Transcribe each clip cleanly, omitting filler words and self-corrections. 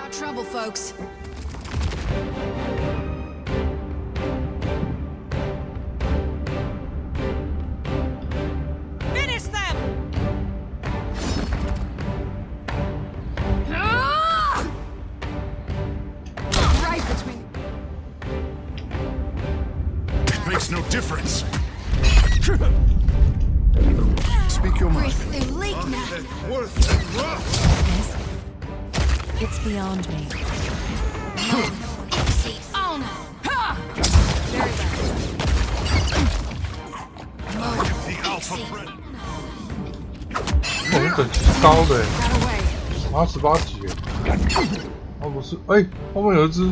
got trouble, folks. Finish them! Right between. It makes no difference. Speak your mind. Breathe through leak now. Worth and rough. It's beyond me. Exceed honor. Very bad. The alpha bred. 我们等级是高的 Got away. ，18级耶。哦不是，哎，后面有一只。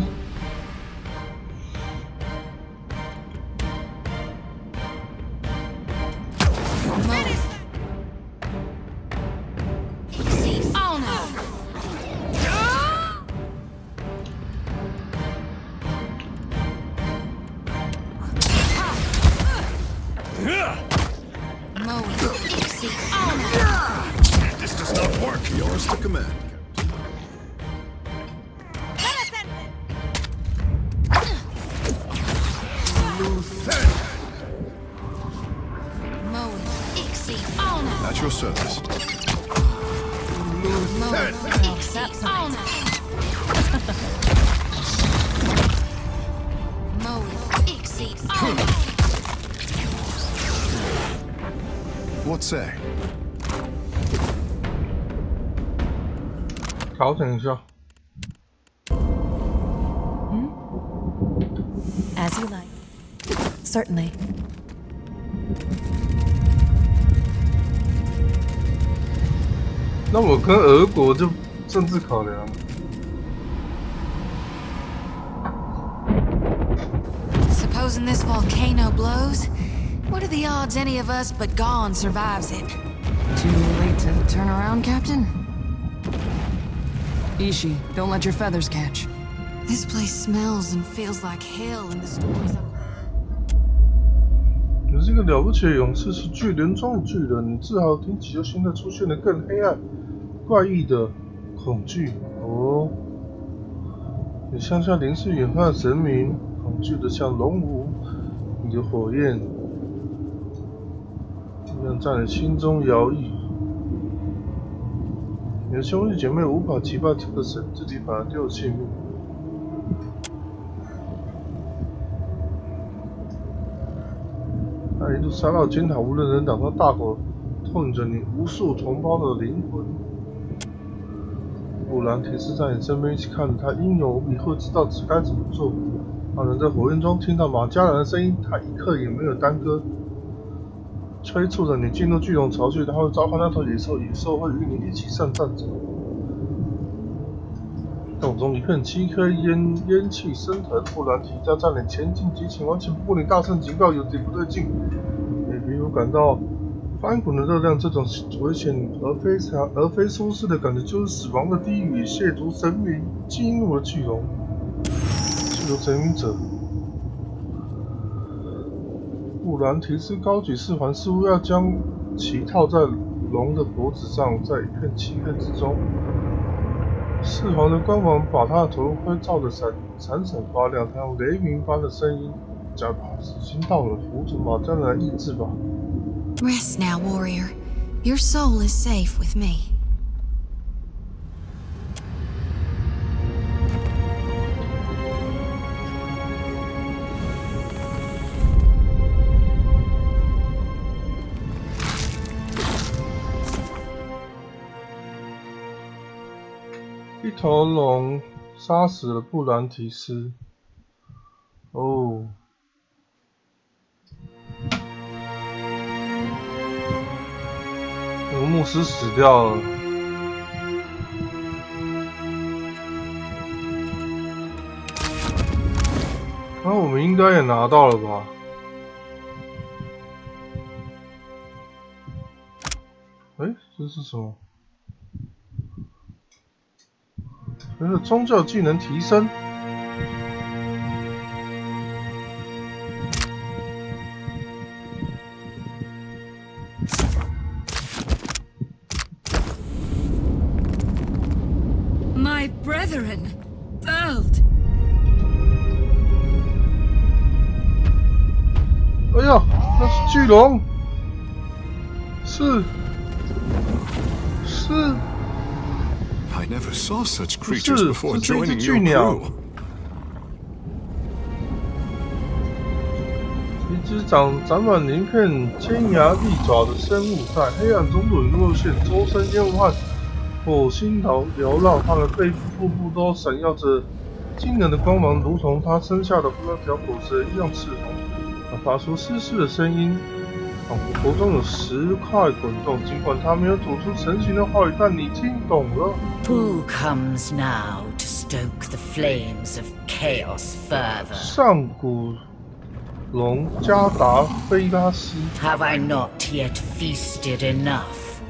Exceed honor. Mowing. Exceed honor. This does not work. Yours to command. Lieutenant, Mowing. Exceed honor. at your service. Mowing. Lieutenant, Exceed honor. Mowing. Exceed honor. what say? 调整一下。 As you like. Certainly. 那我跟俄国就政治考量。 Supposing this volcano blows, what are the odds any of us but Gone survives it? Too late to turn around, Captain? Ishi, don't let your feathers catch. This place smells and feels like hell in the stories I've 你是一个了不起的勇士，是巨人中的巨人。你自豪听起就现在出现了更黑暗、怪异的恐惧哦。你向下凝视远方的神明，恐惧的像龙舞，你的火焰一样在你心中摇曳。你的兄弟姐妹无法击败这个神，自己反而丢了性命。 他一路杀到尖塔，无人能挡，他大口痛着你无数同胞的灵魂。布兰提斯在你身边一起看着，他英勇无比，会知道该怎么做。他能在火焰中听到马加兰的声音，他一刻也没有耽搁，催促着你进入巨龙巢穴。他会召唤那头野兽，野兽会与你一起上战场。洞中一片漆黑，烟气升腾。布兰提加在你前进激情，完全不顾你大声警告，有点不对劲。你皮肤感到翻滚的热量，这种危险而非舒适的感觉，就是死亡的地狱，亵渎神明，激怒了巨龙。巨龙神明者，布兰提斯高举四环，似乎要将其套在龙的脖子上，在一片漆黑之中。 四环的光芒把他的头盔照得闪闪发亮，他用雷鸣般的声音讲道：“时间到了，扶着马加兰意志吧。” Rest now, warrior. Your soul is safe with me. 一头龙杀死了布兰提斯。哦，那个牧师死掉了。那我们应该也拿到了吧？哎，这是什么？ 随着宗教技能提升，My brethren, felled. 哎呀，那是巨龙，是。 I never saw such 不 creatures 是， before 这是一 joining 只 your 巨鸟， crew. 一只长满鳞片、尖牙利爪的生物，在黑暗中沦落现，周身烟雾和火星缭绕，它的背部、腹部都闪耀着惊人的光芒，如同它身下的那条狗蛇一样赤红。它发出嘶嘶的声音，仿佛口中有石块滚动。尽管它没有吐出成型的话语，但你听懂了。 Who comes now to stoke the flames of chaos further? 上古龙加达菲拉斯。 Have I not yet feasted enough?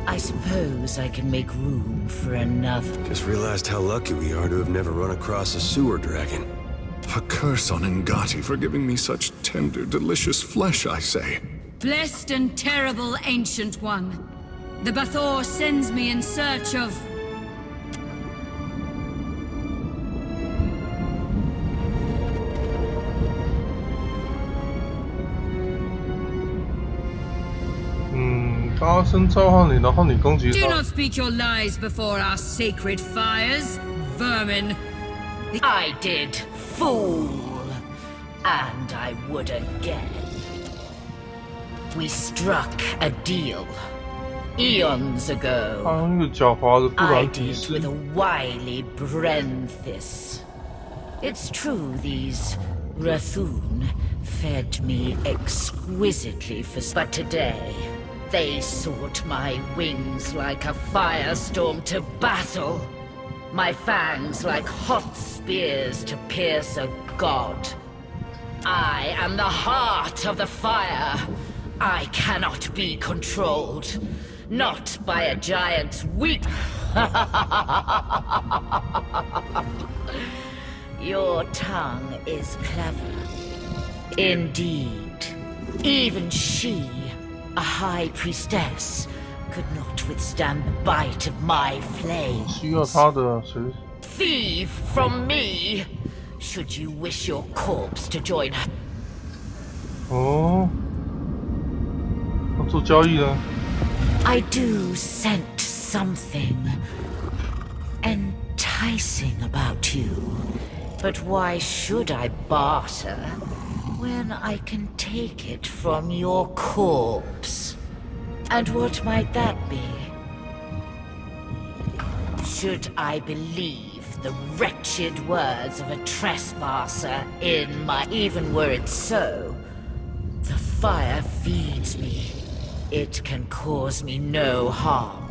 I suppose I can make room for another. Just realized how lucky we are to have never run across a sewer dragon. A curse on Ngati for giving me such tender, delicious flesh, I say. Blessed and terrible Ancient One, the Bathor sends me in search of... 大声召唤你，然后你攻击 Do 他。 not speak your lies before our sacred fires, vermin. I did, fool. And I would again. We struck a deal. Eons 他 ago. 用一个狡猾的布 I 兰迪 did 斯 with a wily Brenthis. It's true these Rathun fed me exquisitely but today they sought my wings like a firestorm to battle. My fangs like hot spears to pierce a god. I am the heart of the fire. I cannot be controlled. Not by a giant's weak. Your tongue is clever. Indeed. Even she, a high priestess, could not withstand the bite of my 需要 flames. 他的谁？ Thief from me! Should you wish your corpse to join her. 哦，要做交易呢？ I do scent something enticing about you. But why should I barter when I can take it from your corpse? And what might that be? Should I believe the wretched words of a trespasser in my... Even were it so, the fire feeds me. It can cause me no harm.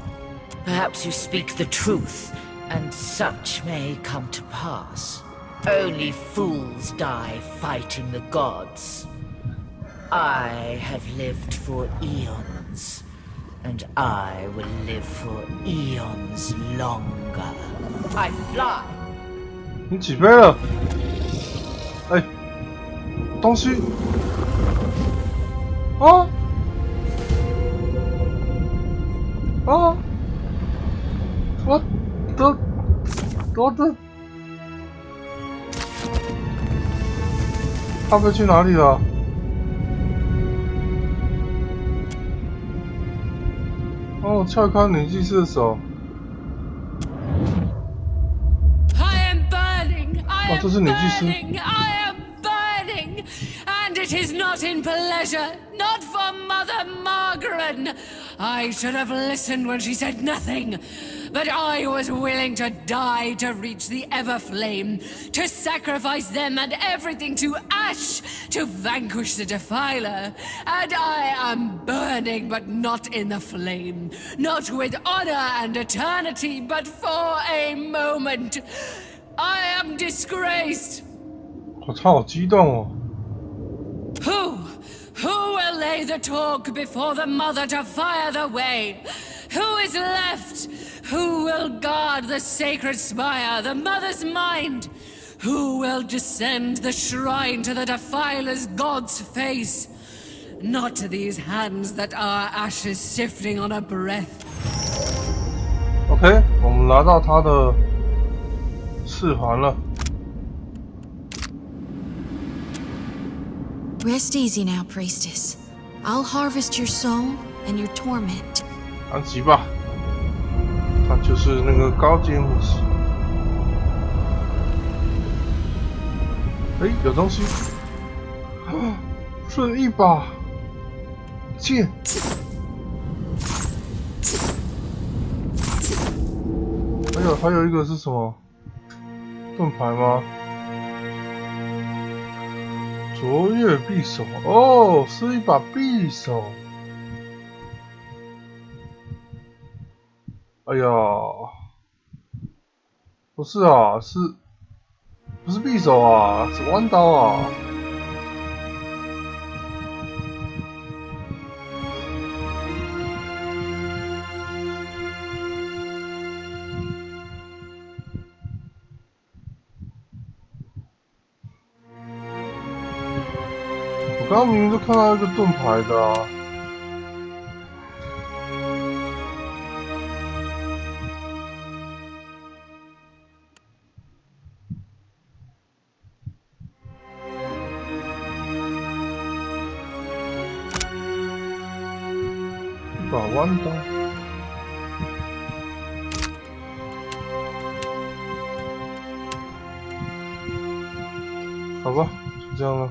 Perhaps you speak the truth, and such may come to pass. Only fools die fighting the gods. I have lived for eons, and I will live for eons longer. I fly. 你几杯了？哎，东西啊啊！我的，他飞去哪里了？哦，撬开女祭司的手。 I am burning! I 哦， am 这是女祭司。 burning! I am burning! And it is not in pleasure, not for Mother Margaret. I should have listened when she said nothing. But I was willing to die to reach the Everflame, to sacrifice them and everything to ash, to vanquish the Defiler. And I am burning, but not in the flame. Not with honor and eternity, but for a moment. I am disgraced. 我操，好激动哦！ Who will lay the talk before the mother to fire the way? Who is left? Who will guard the sacred spire, the mother's mind? Who will descend the shrine to the defiler's god's face? Not to these hands that are ashes sifting on a breath. OK， 我们拿到他的4环了。 Rest easy now, priestess. I'll harvest your soul and your torment. 安息吧，他就是那个高阶牧师。哎，有东西，是一把剑。还有一个是什么？盾牌吗？卓越匕首哦，是一把匕首。哎呀，不是啊，不是匕首啊，是弯刀啊。我刚刚明明就看到一个盾牌的啊。 一把弯刀，好吧，就这样了。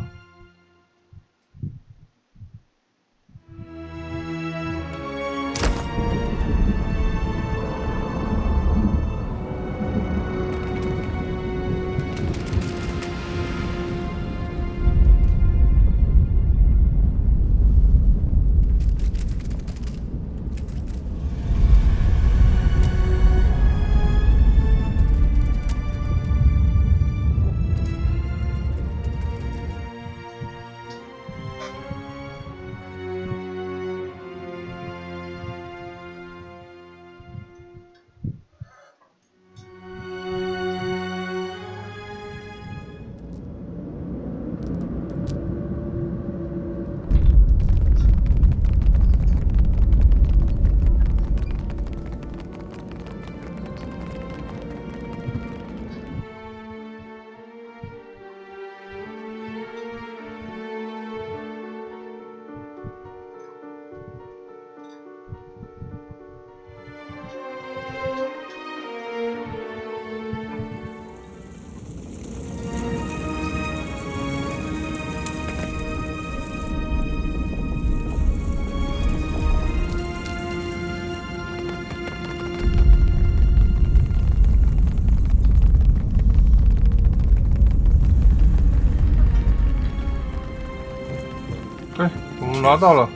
哎，我们拿到了。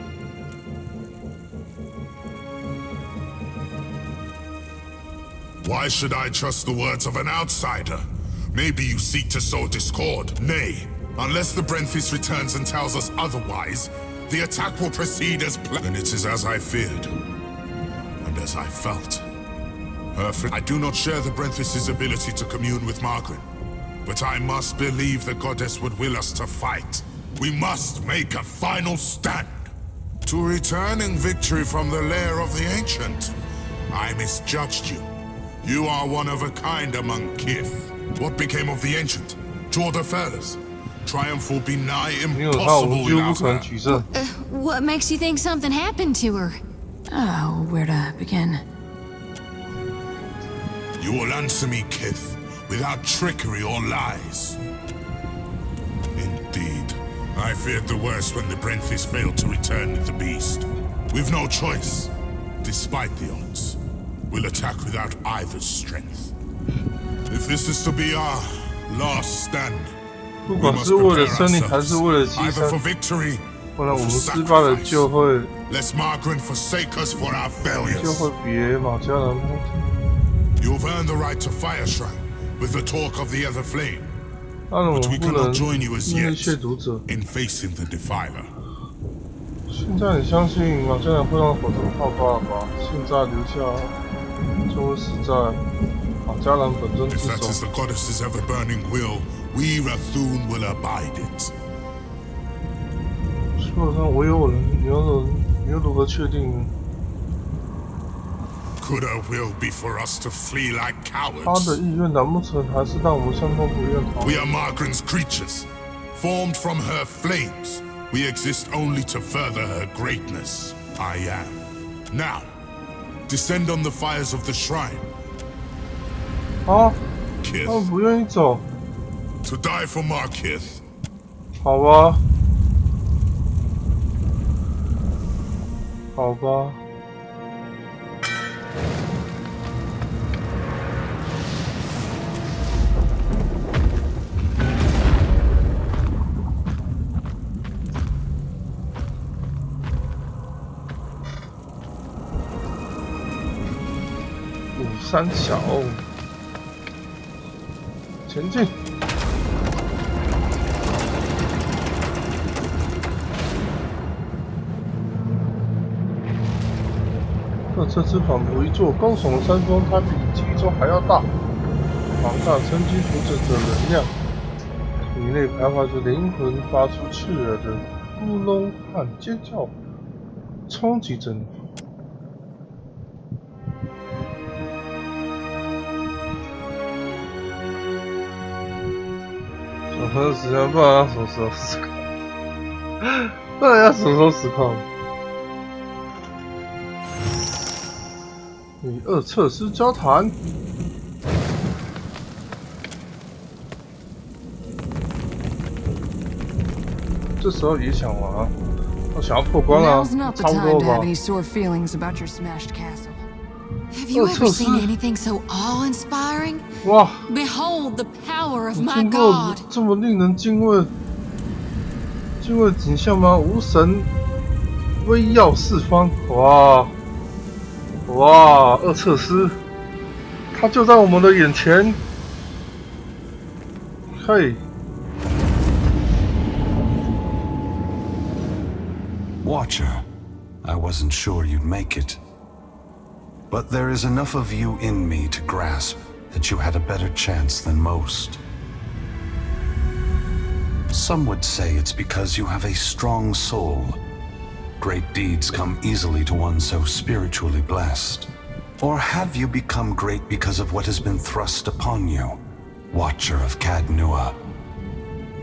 Why should I trust the words of an outsider? Maybe you seek to sow discord. Nay, unless the Brenthis returns and tells us otherwise, the attack will proceed as planned. And it is as I feared, and as I felt. I do not share the Brenthis' ability to commune with Margaret, but I must believe the goddess would will us to fight. We must make a final stand. To return in victory from the lair of the Ancient. I misjudged you. You are one of a kind among kith. What became of the Ancient? To all the fellas? Triumph will be nigh impossible without her. What makes you think something happened to her? Oh, where to begin? You will answer me, kith, without trickery or lies. Indeed. I feared the worst when the Brenthis failed to return with the beast. We've no choice. Despite the odds, we'll attack without either's strength. If this is to be our last stand, 不管是为了胜利还是为了牺 either for 牲， victory 不然 or 我 for 们失败了 sacrifice. 就会 Lest Margaret forsake us for our 就 failures. 会别马加兰不听。 You've earned the right to Fire Shrine with the talk of the Ether Flame. 当然我 But 们 we 不能 cannot join you as 面对 yet 亵渎者。 in facing the Defiler. 现在你相信马加兰会让火神泡发吧？现在留下就会死在马加兰本尊 If 之 that is 手。 the goddess's ever-burning will, we Rathun will abide it. 说得上我有人，你又如何确定呢？ could her will be for us to flee like 他的 cowards? 意愿难不成还是让我们相同不愿逃？ We are Margaret's creatures, formed from her flames. We exist only to further her greatness. I am. Now, descend on the fires of the shrine. 啊， Kith, 他们不愿意走， to die for Markith. 好吧，好吧。三小，前进！这车子仿佛一座高耸的山峰，它比记忆中还要大，庞大沉积储着能量，体内徘徊着灵魂，发出刺耳的咕隆和尖叫，冲击着你。朋友时间不知道要什么时候失控，不知道要什么时候失控。与二测师交谈，这时候也想玩，我想要破关了， Now's not the 差不 time 多 to 吧 have。any sore feelings about your smashed castle. Have you ever Oh, seen so- anything so awe-inspiring? 哇， Behold the power of my 经过 god! 这么令人敬畏景象吗？无神威耀四方，哇哇！二测师，他就在我们的眼前。嘿， Watcher, I wasn't sure you'd make it. But there is enough of you in me to grasp that you had a better chance than most. Some would say it's because you have a strong soul. Great deeds come easily to one so spiritually blessed. Or have you become great because of what has been thrust upon you? Watcher of Cadnua,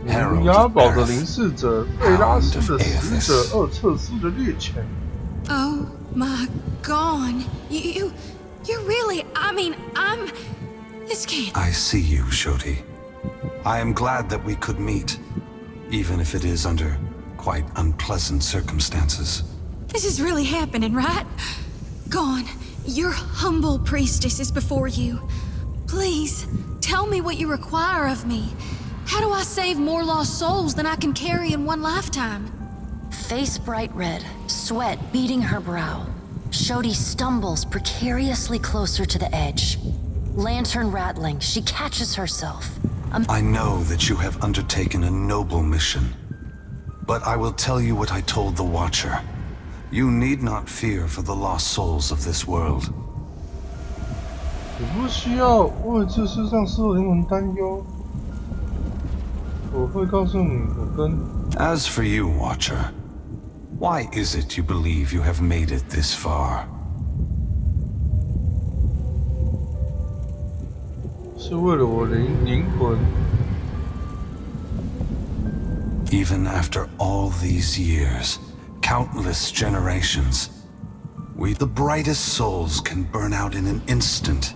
雅 Herald 宝 of 的临 Earth, 视者，贝拉斯的使者，二测师的猎犬。 Oh my god! You're really. I mean, I'm. This can't. I see you, Shoti. I am glad that we could meet, even if it is under quite unpleasant circumstances. This is really happening, right? Go on. Your humble priestess is before you. Please, tell me what you require of me. How do I save more lost souls than I can carry in one lifetime? Face bright red, sweat beading her brow. Shodi stumbles precariously closer to the edge. Lantern rattling, she catches herself. I know that you have undertaken a noble mission, but I will tell you what I told the Watcher. You need not fear for the lost souls of this world. 你不需要为这世上所有灵魂担忧。我会告诉你，我跟 As for you, Watcher, why is it you believe you have made it this far? 是为了我灵魂。 Even after all these years, countless generations, we, the brightest souls, can burn out in an instant,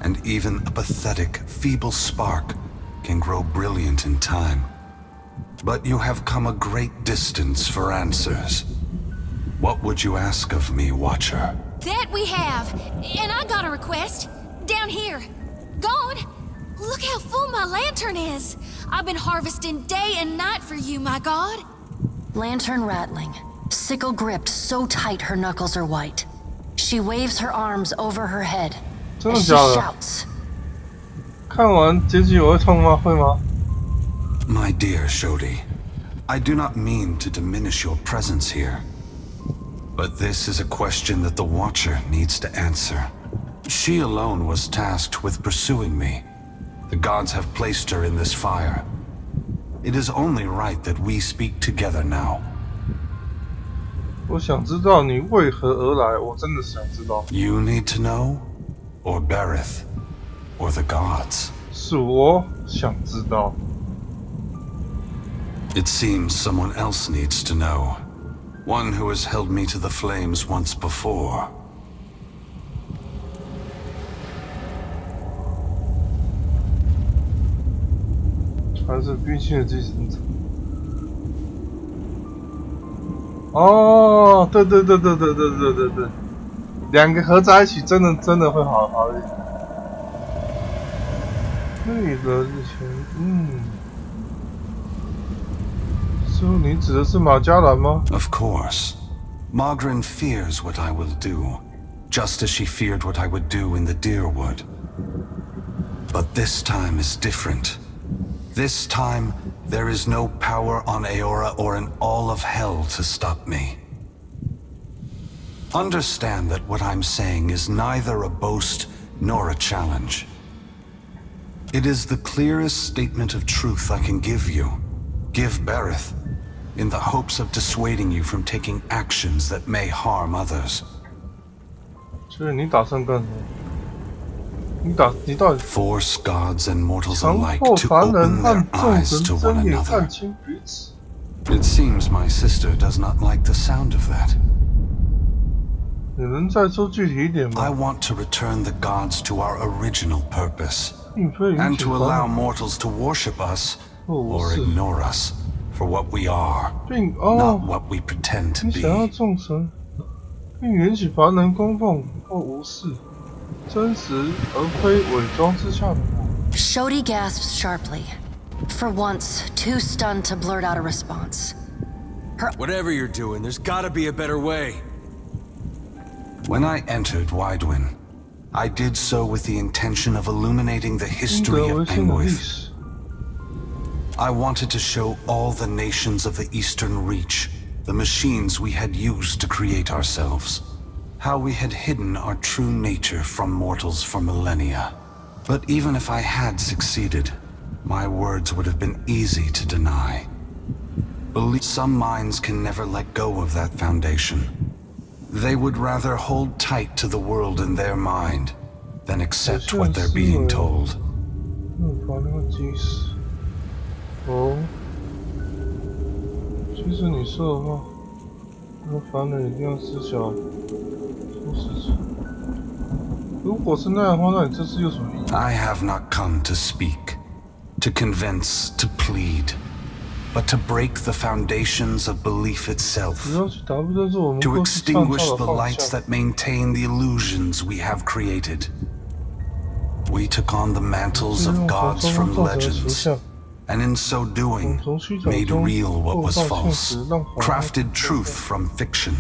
and even a pathetic, feeble spark can grow brilliant in time. But you have come a great distance for answers. What would you ask of me, Watcher? That we have. And I got a request. Down here. Gone. Look how full my lantern is. I've been harvesting day and night for you, my god. Lantern rattling, sickle gripped so tight her knuckles are white. She waves her arms over her head 真的 as she 假的？ shouts. 看完结局我会痛吗？会吗？ My dear Shodi, I do not mean to diminish your presence here. But this is a question that the Watcher needs to answer. She alone was tasked with pursuing me. The gods have placed her in this fire. It is only right that we speak together now. 我想知道你为何而来，我真的想知道。You need to know, or Berith, or the gods? 是我想知道。It seems someone else needs to know. One who has held me to the flames once before. 还是冰心的寄生虫。哦，对，两个合在一起，真的会好一点。那个日前，师傅，你指的是马加兰吗 Of course. Margaret fears what I will do, just as she feared what I would do in the Deerwood. But this time is different. This time, there is no power on Aora or in all of hell to stop me. Understand that what I'm saying is neither a boast nor a challenge. It is the clearest statement of truth I can give you, give Berith, in the hopes of dissuading you from taking actions that may harm others. 所以你打算干什么？你到底 Force gods and mortals 强 alike 迫 to 凡人 open 和 their 众 eyes 神 to one 睁眼 another. 看清彼此？ It seems my sister does not like the sound of that. 你能再说具体一点 I 吗？ want to return the gods to our original purpose, 并非允 and 许 to 凡 allow 人 mortals to worship us 不 or 是， ignore us for what we are, 并 not what we pretend to 你想要 be. 众神，并允许凡人供奉或无视真实而非伪装之下的我。 Shodi gasps sharply, for once too stunned to blurt out a response. Whatever you're doing, there's gotta be a better way. When I entered Widewin, I did so with the intention of illuminating the 应 history 得为 of 新的历 Engwith. 史。 I wanted to show all the nations of the Eastern Reach the machines we had used to create ourselves, how we had hidden our true nature from mortals for millennia. But even if I had succeeded, my words would have been easy to deny. Believe some minds can never let go of that foundation. They would rather hold tight to the world in their mind than accept what they're being told. 把那个基石。哦，其实你说的话，那凡人一定要知晓出事情。如果是那样的话，那你这次有什么意义 I have not come to speak, to convince, to plead, but to break the foundations of belief itself, 只要去达不到是我们 to 过去创 extinguish 造 the 的方 lights 向。 that maintain the illusions we have created. We took on the mantles 是 of 用 gods 从 from 中造成的图 legends, 像， and in so doing, 从虚假 made 中 real what 构 was 造现 false, 实，让谎言 crafted truth from fiction.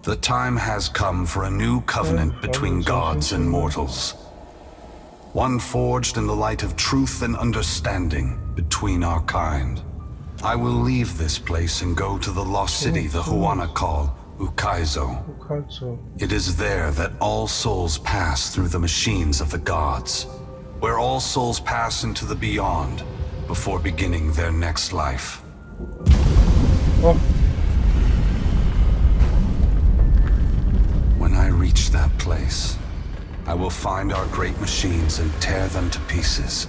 The time has come for a new covenant between gods and mortals. One forged in the light of truth and understanding between our kind. I will leave this place and go to the lost city the Huana call Ukaizo. 不开车。 It is there that all souls pass through the machines of the gods, where all souls pass into the beyond before beginning their next life. 哦， When I reach that place, I will find our great machines and tear them to pieces.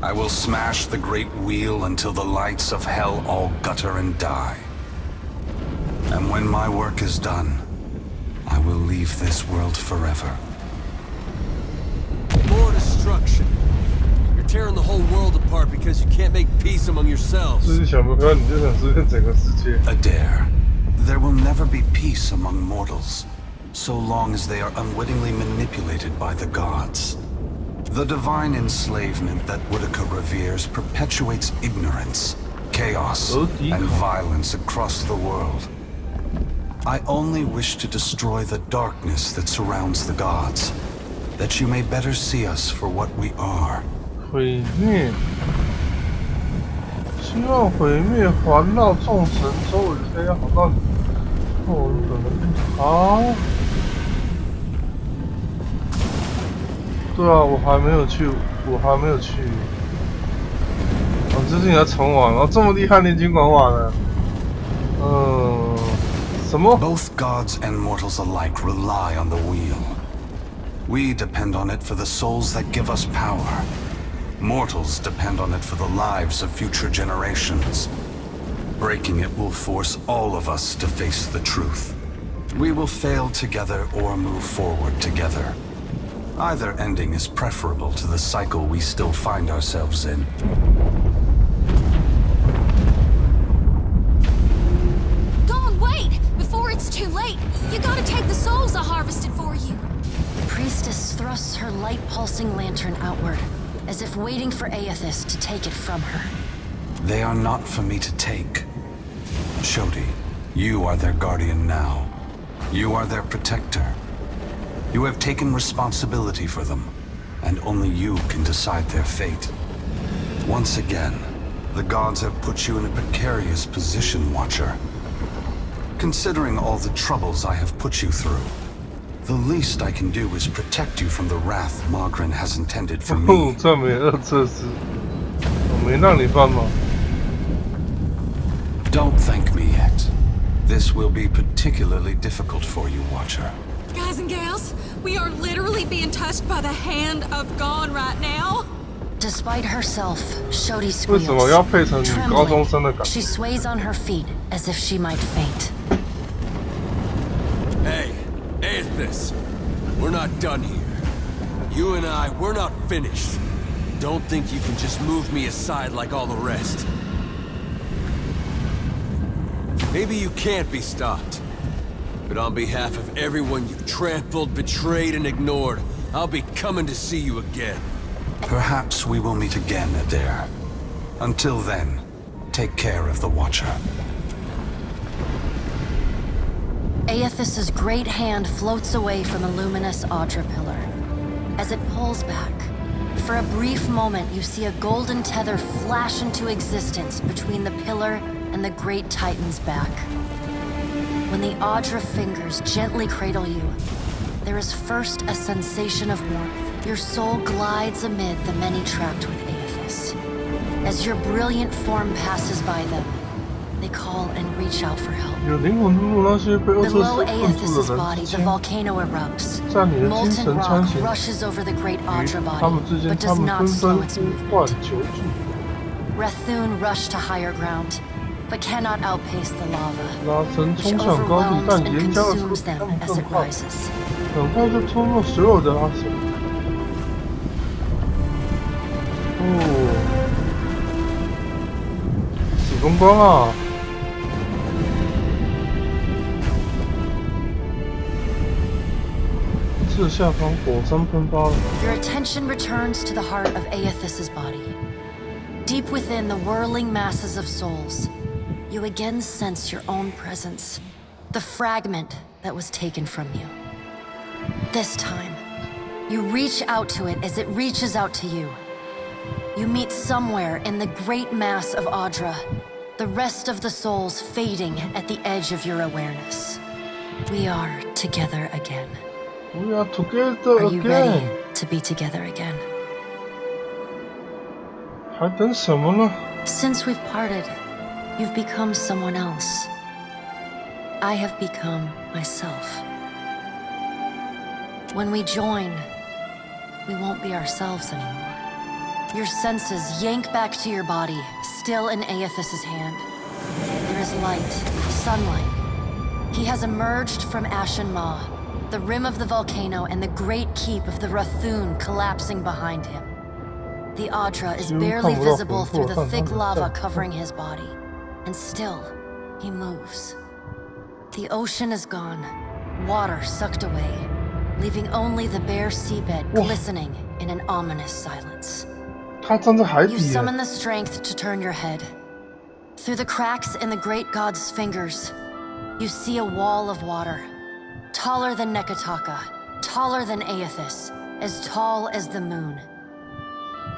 I will smash the great wheel until the lights of hell all gutter and die. And when my work is done, I will leave this world forever. More destruction. You're tearing the whole world apart because you can't make peace among yourselves. 自己想不开，你就想实现整个世界。 Adair, there will never be peace among mortals, so long as they are unwittingly manipulated by the gods. The divine enslavement that Woodica reveres perpetuates ignorance, chaos, and violence across the world. I only wish to destroy the darkness that surrounds the gods, that you may better see us for what we are. 毁灭，希望毁灭环绕众神周围黑暗，好到你后日的好。对啊，我还没有去。哦，最近才重玩，哦，这么厉害，你已经玩完了。什么 Both gods and mortals alike rely on the wheel. We depend on it for the souls that give us power. Mortals depend on it for the lives of future generations. Breaking it will force all of us to face the truth. We will fail together or move forward together. Either ending is preferable to the cycle we still find ourselves in. Dawn, wait! Before it's too late, you gotta take the souls I harvested for you. The priestess thrusts her light-pulsing lantern outward, as if waiting for Aethys to take it from her. They are not for me to take. Shodi, you are their guardian now. You are their protector. You have taken responsibility for them, and only you can decide their fate. Once again, the gods have put you in a precarious position, Watcher. Considering all the troubles I have put you through, the least I can do is protect you from the wrath Margaret has intended for me. 这没二测试，我没让你办吗？ Don't thank me yet. This will be particularly difficult for you, Watcher. Guys and gals, we are literally being touched by the hand of God right now. Despite herself, Shodi 为什么要 squeals. 配成女高中生的感 She 觉？ sways on her feet as if she might faint. Hey, Aethys, we're not done here. You and I, we're not finished. Don't think you can just move me aside like all the rest. Maybe you can't be stopped. But on behalf of everyone you've trampled, betrayed, and ignored, I'll be coming to see you again. Perhaps we will meet again, Adair. Until then, take care of the Watcher. Aethys's great hand floats away from the luminous Audra pillar. As it pulls back, for a brief moment you see a golden tether flash into existence between the pillar and the great Titan's back. When the Audra fingers gently cradle you, there is first a sensation of warmth. Your soul glides amid the many trapped with Aethys. As your brilliant form passes by them, they call and reach out for help. 有灵魂之路那些被二测 Below 试困住 Aethys's 的 body, 人之 the 间， volcano erupts. 在你的精 Molten 神 rock 穿行 rushes over the great 与 Audra 他们 body, 之间， but 他 does 们 not 纷 slow 纷 its 呼唤 movement. 求助。 Rathoon rush to higher ground, but cannot outpace the lava, 拉伸 which 冲向高地， overwhelms 但 and 岩浆的速 consumes 度他 them 们 as 更 it 快， rises. 很快就冲没所有的阿神。哦，紫风光啊！ 这下方火山喷发了。 Your attention returns to the heart of Aethys's body. Deep within the whirling masses of souls, you again sense your own presence, the fragment that was taken from you. This time, you reach out to it as it reaches out to you. You meet somewhere in the great mass of Audra, the rest of the souls fading at the edge of your awareness. We are together again. We are together Are you ready again. to be together again? 还等什么呢？ Since we've parted, you've become someone else. I have become myself. When we join, we won't be ourselves anymore. Your senses yank back to your body, still in Aethys's hand. There is light, sunlight. He has emerged from Ashen Maw, the rim of the volcano and the great keep of the Rathoon collapsing behind him. The Audra is barely visible through the thick lava covering his body, and still, he moves. The ocean is gone, water sucked away, leaving only the bare seabed glistening in an ominous silence. 他站在海 You 底耶， summon the strength to turn your head. Through the cracks in the great god's fingers, you see a wall of water. Taller than Nekataka, taller than Aethys, as tall as the moon.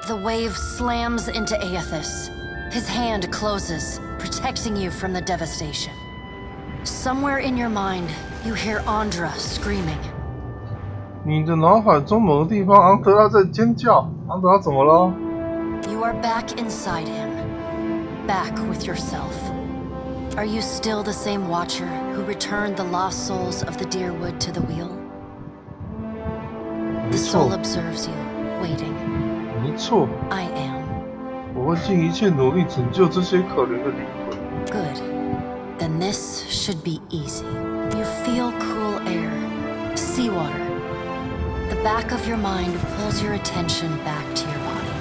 The wave slams into Aethys. His hand closes, protecting you from the devastation. Somewhere in your mind, you hear Andra screaming. 你的脑海中某个地方，昂德拉在尖叫。昂德拉怎么了？ You are back inside him, back with yourself. Are you still the same watcher who returned the lost souls of the Deerwood to the wheel? The soul observes you, waiting. 没错。 I am. 我会尽一切努力拯救这些可怜的灵魂。 Good. Then this should be easy. You feel cool air, seawater. The back of your mind pulls your attention back to your body.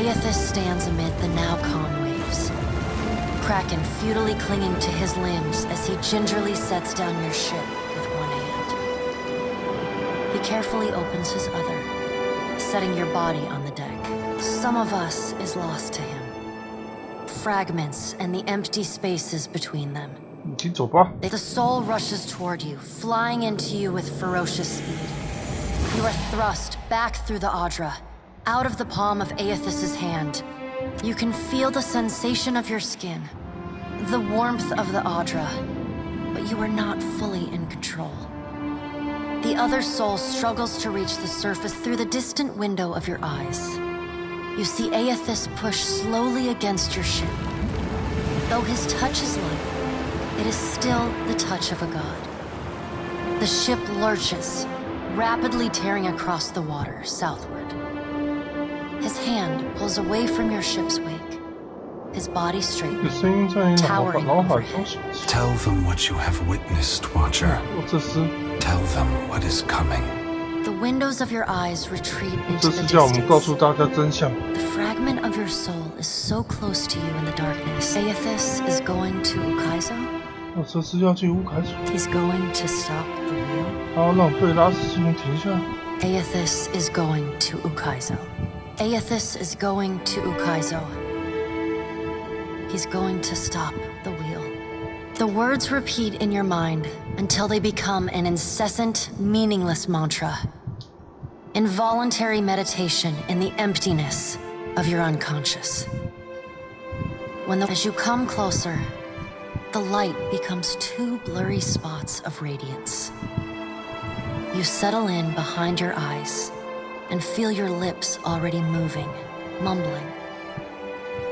Aethys stands amid the now calm waves. Kraken futilely clinging to his limbs as he gingerly sets down your ship with one hand. He carefully opens his other, setting your body on the deck. Some of us is lost to him. Fragments and the empty spaces between them. 一起走吧。 The soul rushes toward you, flying into you with ferocious speed. You are thrust back through the Audra, out of the palm of Aethys' hand. You can feel the sensation of your skin, the warmth of the Audra, but you are not fully in control. The other soul struggles to reach the surface through the distant window of your eyes. You see Aethys push slowly against your ship. Though his touch is light, it is still the touch of a god. The ship lurches, rapidly tearing across the water southward. His hand pulls away from your ship's wake, his body straightening, 这声音在你 towering 脑海 overhead. 中响起。 Tell them what you have witnessed, Watcher. 这是 Tell them what is coming. The windows of your eyes retreat 这 into 是 the 叫我们告 distance. 诉大家真相。 The fragment of your soul is so close to you in the darkness. Aethys is going to Ukaizo. 这是要去乌凯族， He's going to stop the wheel. 他要让贝拉斯系统停下。 Aethys is going to Ukaizo. Aethys is going to Ukaizo. He's going to stop the wheel. The words repeat in your mind until they become an incessant, meaningless mantra. Involuntary meditation in the emptiness of your unconscious. As you come closer, the light becomes two blurry spots of radiance. You settle in behind your eyes and feel your lips already moving, mumbling.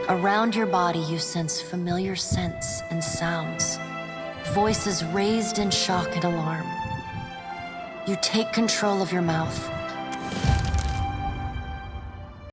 Around your body you sense familiar scents and sounds, voices raised in shock and alarm. You take control of your mouth